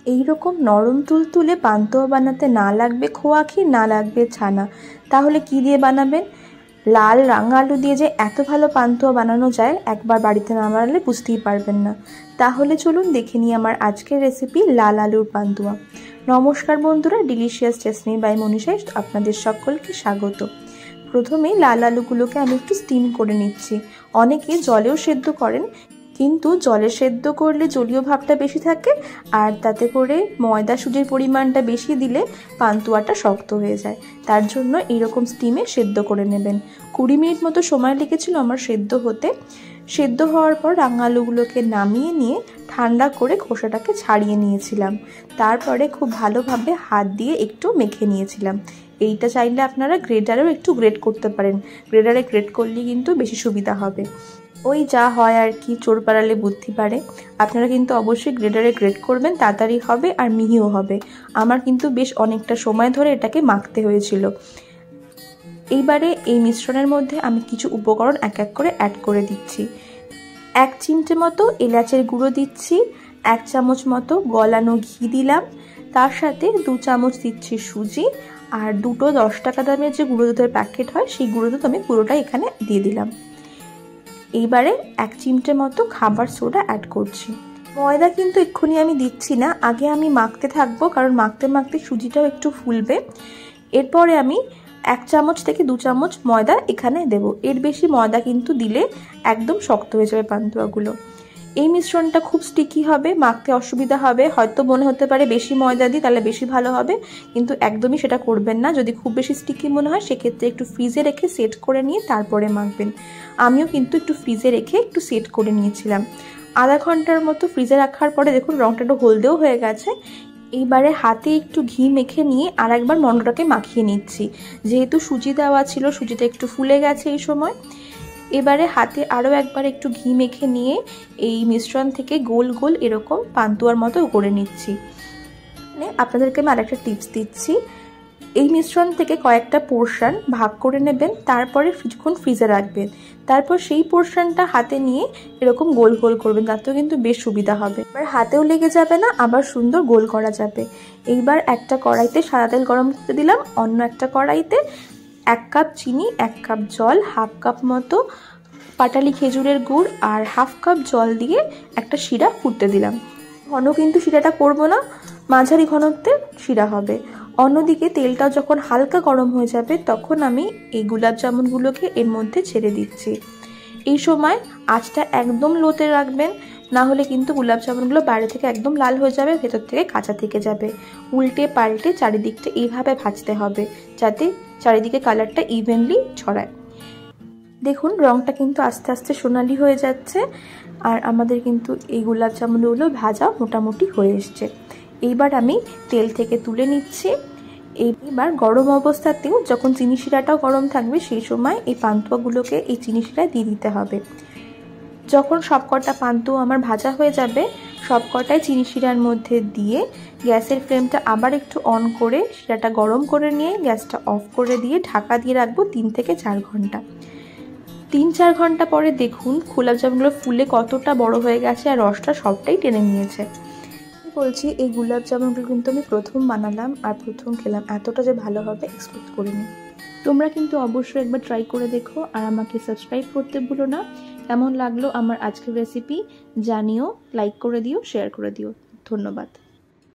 এই রকম নরম তুলতুলে পান্তুয়া বানাতে না লাগবে খোয়া ক্ষীর, না লাগবে ছানা। তাহলে কি দিয়ে বানাবেন? লাল রাঙা আলু দিয়ে যে এত ভালো পান্তুয়া বানানো যায়, একবার বাড়িতে না বানালে বুঝতেই পারবেন না। তাহলে চলুন দেখে নিই আমার আজকের রেসিপি লাল আলুর পান্তুয়া। নমস্কার বন্ধুরা, ডিলিশিয়াস টেস্টমি বাই মনীষায় আপনাদের সকলকে স্বাগত। প্রথমে লাল আলুগুলোকে আমি একটু স্টিম করে নিচ্ছি। অনেকে জলেও সেদ্ধ করেন, কিন্তু জলে সেদ্ধ করলে জলীয় ভাবটা বেশি থাকে, আর তাতে করে ময়দা সুজির পরিমাণটা বেশি দিলে পান্তুয়াটা শক্ত হয়ে যায়। তার জন্য এইরকম স্টিমে সেদ্ধ করে নেবেন। 20 মিনিট মতো সময় লেগেছিল আমার সেদ্ধ হতে। সেদ্ধ হওয়ার পর রাঙা আলুগুলোকে নামিয়ে নিয়ে ঠান্ডা করে খোসাটাকে ছাড়িয়ে নিয়েছিলাম। তারপরে খুব ভালোভাবে হাত দিয়ে একটু মেখে নিয়েছিলাম। এইটা চাইলে আপনারা গ্রেটারেও একটু গ্রেট করতে পারেন। গ্রেটারে গ্রেট করলে কিন্তু বেশি সুবিধা হবে। ওই যা হয় আর কি, চোর পাড়ালে বুদ্ধি পারে। আপনারা কিন্তু অবশ্যই গ্রেটারে গ্রেট করবেন, তাড়াতাড়ি হবে আর মিহিও হবে। আমার কিন্তু বেশ অনেকটা সময় ধরে এটাকে মাখতে হয়েছিল। এইবারে এই মিশ্রণের মধ্যে আমি কিছু উপকরণ এক এক করে অ্যাড করে দিচ্ছি। 1 চিমটে মতো এলাচের গুঁড়ো দিচ্ছি, 1 চামচ মতো গলানো ঘি দিলাম, তার সাথে 2 চামচ দিচ্ছি সুজি, আর দুটো 10 টাকা দামের যে গুঁড়ো দুধের প্যাকেট হয় সেই গুঁড়ো দুধ আমি পুরোটা এখানে দিয়ে দিলাম। এইবারে 1 চিমটে মতো খাবার সোডা অ্যাড করছি। ময়দা কিন্তু এক্ষুনি আমি দিচ্ছি না, আগে আমি মাখতে থাকবো, কারণ মাখতে মাখতে সুজিটাও একটু ফুলবে। এরপরে আমি 1 চামচ থেকে 2 চামচ ময়দা এখানে দেব। এর বেশি ময়দা কিন্তু দিলে একদম শক্ত হয়ে যাবে পান্তুয়াগুলো। এই মিশ্রণটা খুব স্টিকি হবে, মাখতে অসুবিধা হবে। হয়তো মনে হতে পারে বেশি ময়দা দিই তাহলে বেশি ভালো হবে, কিন্তু একদমই সেটা করবেন না। যদি খুব বেশি স্টিকি মনে হয় সেক্ষেত্রে একটু ফ্রিজে রেখে সেট করে নিয়ে তারপরে মাখবেন। আমিও কিন্তু একটু ফ্রিজে রেখে একটু সেট করে নিয়েছিলাম। আধা ঘন্টার মতো ফ্রিজে রাখার পরে দেখুন রংটা একটু হলদেও হয়ে গেছে। এইবারে হাতে একটু ঘি মেখে নিয়ে আর একবার মন্ডটাকে মাখিয়ে নিচ্ছি। যেহেতু সুজি দেওয়া ছিল, সুজিটা একটু ফুলে গেছে এই সময়। এবারে হাতে আরও একবার একটু ঘি মেখে নিয়ে এই মিশ্রণ থেকে গোল গোল এরকম পান্তুয়ার মতো করে নিচ্ছি। আপনাদেরকে আমি আরেকটা টিপস দিচ্ছি, এই মিশ্রণ থেকে কয়েকটা পোর্শন ভাগ করে নেবেন, তারপরে কিছুক্ষণ ফ্রিজে রাখবেন। তারপর সেই পোর্শনটা হাতে নিয়ে এরকম গোল গোল করবেন, তাতেও কিন্তু বেশ সুবিধা হবে। এবার হাতেও লেগে যাবে না, আবার সুন্দর গোল করা যাবে। এইবার একটা কড়াইতে সাদা তেল গরম করতে দিলাম, অন্য একটা কড়াইতে 1 কাপ চিনি, 1 কাপ জল, 1/2 কাপ মতো পাটালি খেজুরের গুড় আর 1/2 কাপ জল দিয়ে একটা শিরা ফুটতে দিলাম। ঘন কিন্তু শিরাটা করবো না, মাঝারি ঘনত্বের শিরা হবে। অন্যদিকে তেলটা যখন হালকা গরম হয়ে যাবে তখন আমি এই গোলাপ জামুনগুলোকে এর মধ্যে ছেড়ে দিচ্ছি। এই সময় আঁচটা একদম লোতে রাখবেন, না হলে কিন্তু গোলাপ জামুনগুলো বাইরে থেকে একদম লাল হয়ে যাবে, ভেতর থেকে কাঁচা থেকে যাবে। উল্টে পাল্টে চারিদিকটা এইভাবে ভাজতে হবে যাতে চারিদিকে কালারটা ইভেনলি ছড়ায়। দেখুন রংটা কিন্তু আস্তে আস্তে সোনালি হয়ে যাচ্ছে, আর আমাদের কিন্তু এই গোলাপ জামুনগুলো ভাজা মোটামুটি হয়ে এসছে। এইবার আমি তেল থেকে তুলে নিচ্ছি। এইবার গরম অবস্থাতেও যখন চিনি শিরাটাও গরম থাকবে সেই সময় এই পান্তুয়াগুলোকে এই চিনি শিরায় দিয়ে দিতে হবে। যখন সবকটা পান্তুয়া আমার ভাজা হয়ে যাবে, সবকটাই চিনি শিরার মধ্যে দিয়ে গ্যাসের ফ্লেমটা আবার একটু অন করে শিরাটা গরম করে নিয়ে গ্যাসটা অফ করে দিয়ে ঢাকা দিয়ে রাখবো 3 থেকে 4 ঘন্টা। 3-4 ঘন্টা পরে দেখুন গোলাপ জামুনগুলো ফুলে কতটা বড় হয়ে গেছে আর রসটা সবটাই টেনে নিয়েছে। বলছি এই গোলাপ জামুনগুলো কিন্তু আমি প্রথম বানালাম আর প্রথম খেলাম, এতটা যে ভালো হবে এক্সপেক্ট করিনি। তোমরা কিন্তু অবশ্যই একবার ট্রাই করে দেখো, আর আমাকে সাবস্ক্রাইব করতে ভুলো না। কেমন লাগলো আমার আজকের রেসিপি জানিও, লাইক করে দিও, শেয়ার করে দিও। ধন্যবাদ।